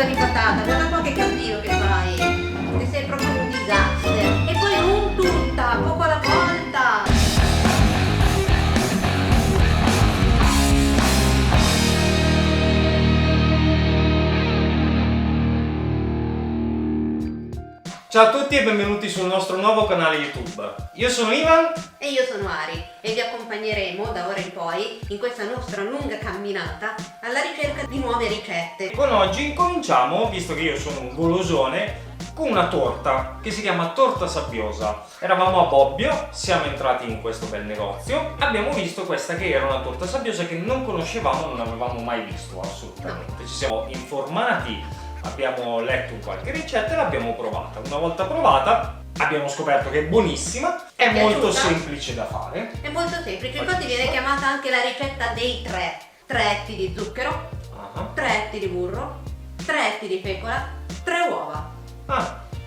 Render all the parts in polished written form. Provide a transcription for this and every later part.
fecola di patata, guarda qua che casino che fai. Che sei proprio un disastro. E poi non tutta, poco alla volta. Ciao a tutti e benvenuti sul nostro nuovo canale YouTube. Io sono Ivan E io sono Ari e vi accompagneremo da ora in poi in questa nostra lunga camminata alla ricerca di nuove ricette. con oggi incominciamo, visto che io sono un golosone, con una torta che si chiama torta sabbiosa. Eravamo a Bobbio, siamo entrati in questo bel negozio, abbiamo visto questa che era una torta sabbiosa che non conoscevamo, non avevamo mai visto assolutamente. Ci siamo informati, abbiamo letto qualche ricetta e l'abbiamo provata. Una volta provata abbiamo scoperto che è buonissima, è molto semplice da fare. È molto semplice, infatti viene chiamata anche la ricetta dei tre. 3 etti di zucchero, 3 etti di burro, 3 etti di fecola, 3 uova.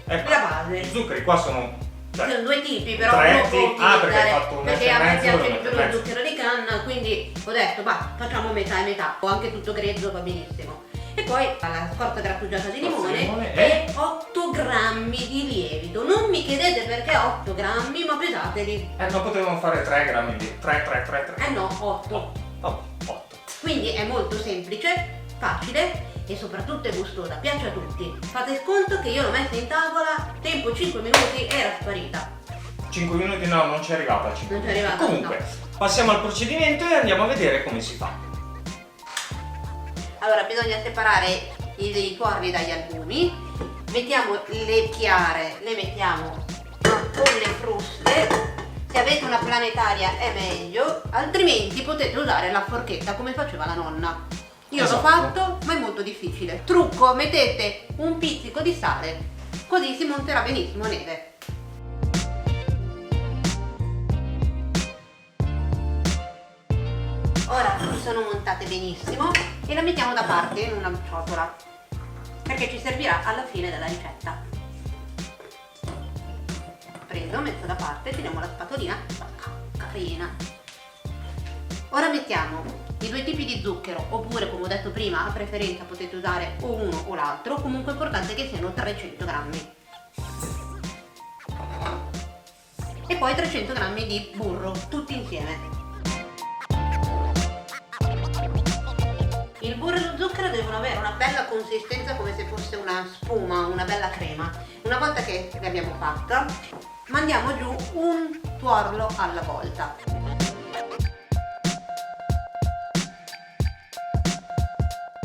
Ecco. La base. I zuccheri qua sono... Sono due tipi, però 3 uno etti, può perché hai fatto un perché etto a e me mezzo, piace un di etto più e lo mezzo. zucchero di canna, quindi ho detto, facciamo metà e metà, o anche tutto grezzo va benissimo. E poi alla scorza grattugiata di limone e 8 grammi di lievito. Non mi chiedete perché 8 grammi, ma pesateli. Non potevamo fare 3 grammi di... 3. No, 8. 8. Quindi è molto semplice, facile e soprattutto è gustosa, piace a tutti. Fate conto che io l'ho messa in tavola, tempo 5 minuti, era sparita. 5 minuti no, non ci è arrivata a 5 Non ci è minuti. arrivata, Comunque, no. passiamo al procedimento e andiamo a vedere come si fa. Allora bisogna separare i tuorli dagli albumi, mettiamo le chiare, le mettiamo con le fruste. Se avete una planetaria è meglio, altrimenti potete usare la forchetta come faceva la nonna. Io Esatto. l'ho fatto, ma è molto difficile. Trucco, mettete un pizzico di sale, così si monterà benissimo neve. Ora si sono montate benissimo e la mettiamo da parte in una ciotola perché ci servirà alla fine della ricetta. Preso, messo da parte, teniamo la spatolina carina. Ora mettiamo i due tipi di zucchero, oppure come ho detto prima a preferenza potete usare o uno o l'altro, comunque è importante che siano 300 grammi. E poi 300 grammi di burro, tutti insieme. Il burro e lo zucchero devono avere una bella consistenza come se fosse una spuma, una bella crema. Una volta che l'abbiamo fatta, mandiamo giù un tuorlo alla volta.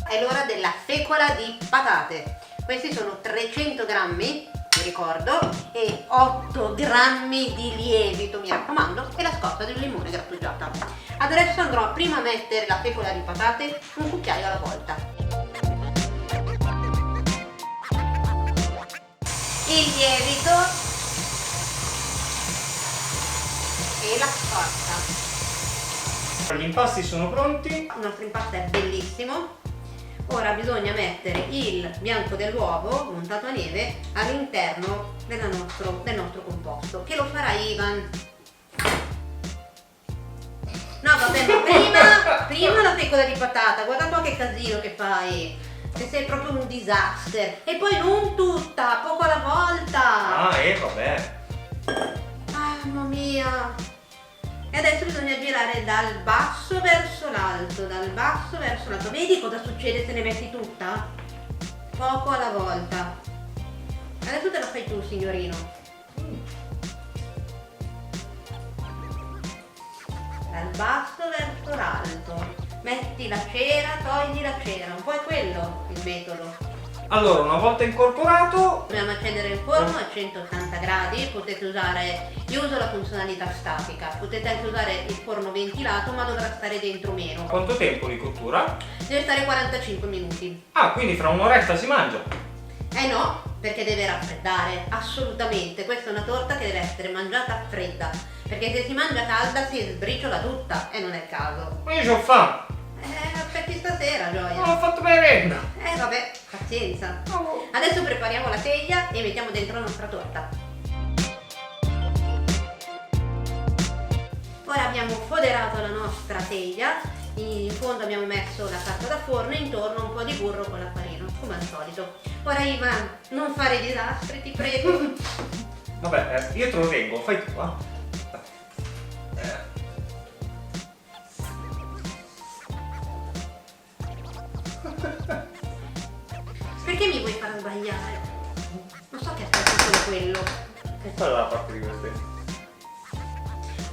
È l'ora della fecola di patate. Questi sono 300 grammi, vi ricordo, e 8 grammi di lievito, mi raccomando, e la scorza di un limone grattugiata. Adesso andrò prima a mettere la fecola di patate un cucchiaio alla volta. Il lievito e la scorza. Gli impasti sono pronti. Il nostro impasto è bellissimo. Ora bisogna mettere il bianco dell'uovo montato a neve all'interno del nostro composto, che lo farà Ivan. No vabbè, ma prima la fecola di patata, guarda qua che casino che fai, che sei proprio un disastro. E poi non tutta, poco alla volta. Vabbè. Mamma mia. E adesso bisogna girare dal basso verso l'alto, dal basso verso l'alto. Vedi cosa succede se ne metti tutta? Poco alla volta. Adesso te la fai tu, signorino. Dal basso verso l'alto. Metti la cera, togli la cera. Un po' è quello il metodo. Allora, una volta incorporato, Dobbiamo accendere il forno a 180 gradi, potete usare, io uso la funzionalità statica, potete anche usare il forno ventilato ma dovrà stare dentro meno. quanto tempo di cottura? Deve stare 45 minuti. Quindi fra un'oretta si mangia. Eh no, perché deve raffreddare, assolutamente, questa è una torta che deve essere mangiata fredda, perché se si mangia calda si sbriciola tutta e non è il caso. Ma io c'ho fame. Aspetti stasera, Gioia. Non ho fatto merenda. Vabbè, pazienza. Adesso prepariamo la teglia e mettiamo dentro la nostra torta. Ora abbiamo foderato la nostra teglia In fondo abbiamo messo la carta da forno e intorno un po' di burro con la farina, come al solito. Ora Ivan, non fare disastri, ti prego. Vabbè, io te lo tengo, fai tu, va? Perché mi vuoi far sbagliare? Non so che aspetto solo quello. Qual è la parte divertente?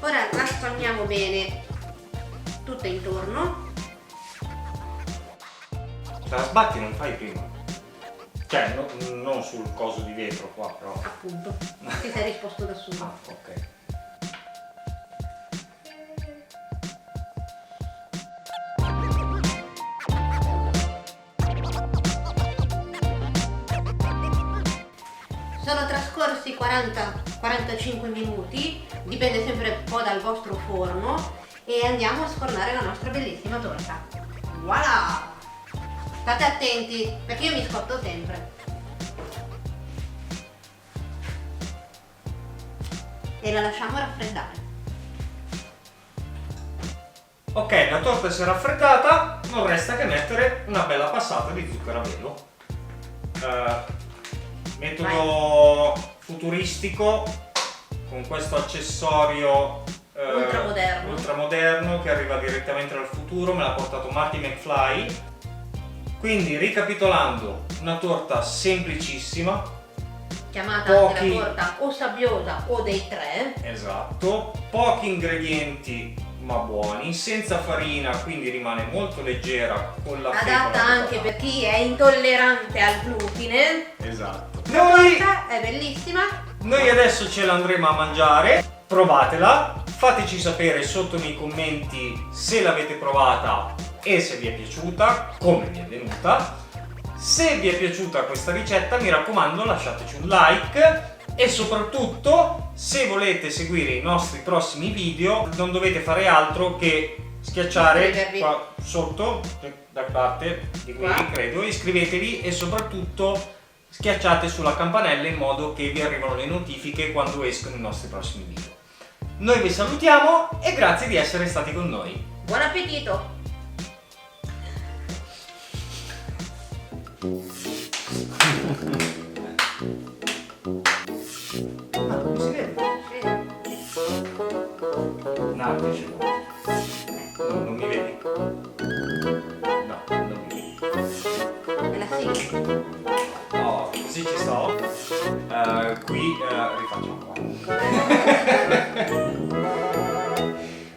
Ora la spalmiamo bene tutta intorno. La sbatti non fai prima. Cioè, non sul coso di vetro qua, però. Appunto, ti sei risposto da solo. Ah, ok. Sono trascorsi 40-45 minuti, dipende sempre un po' dal vostro forno, e andiamo a sfornare la nostra bellissima torta. Voilà! State attenti, perché io mi scotto sempre. E la lasciamo raffreddare. Ok, la torta si è raffreddata, non resta che mettere una bella passata di zucchero a velo. Metodo futuristico con questo accessorio ultramoderno che arriva direttamente dal futuro, me l'ha portato Marty McFly. Quindi ricapitolando, una torta semplicissima, chiamata anche la torta o sabbiosa o dei tre. Esatto, pochi ingredienti ma buoni, senza farina, quindi rimane molto leggera con la fecola. Adatta anche per chi è intollerante al glutine. Esatto. La torta è bellissima. Noi adesso ce l'andremo a mangiare, provatela, fateci sapere sotto nei commenti se l'avete provata e se vi è piaciuta, come vi è venuta. Se vi è piaciuta questa ricetta, mi raccomando, lasciateci un like e soprattutto, se volete seguire i nostri prossimi video, non dovete fare altro che schiacciare qua sotto, da parte di qui, credo, iscrivetevi e soprattutto schiacciate sulla campanella in modo che vi arrivano le notifiche quando escono i nostri prossimi video. Noi vi salutiamo e grazie di essere stati con noi. Buon appetito! Non si vede? No, invece no. Non mi vedi? No, non mi vedi. È la sigla. Oh, così ci sto. Qui rifacciamo qua.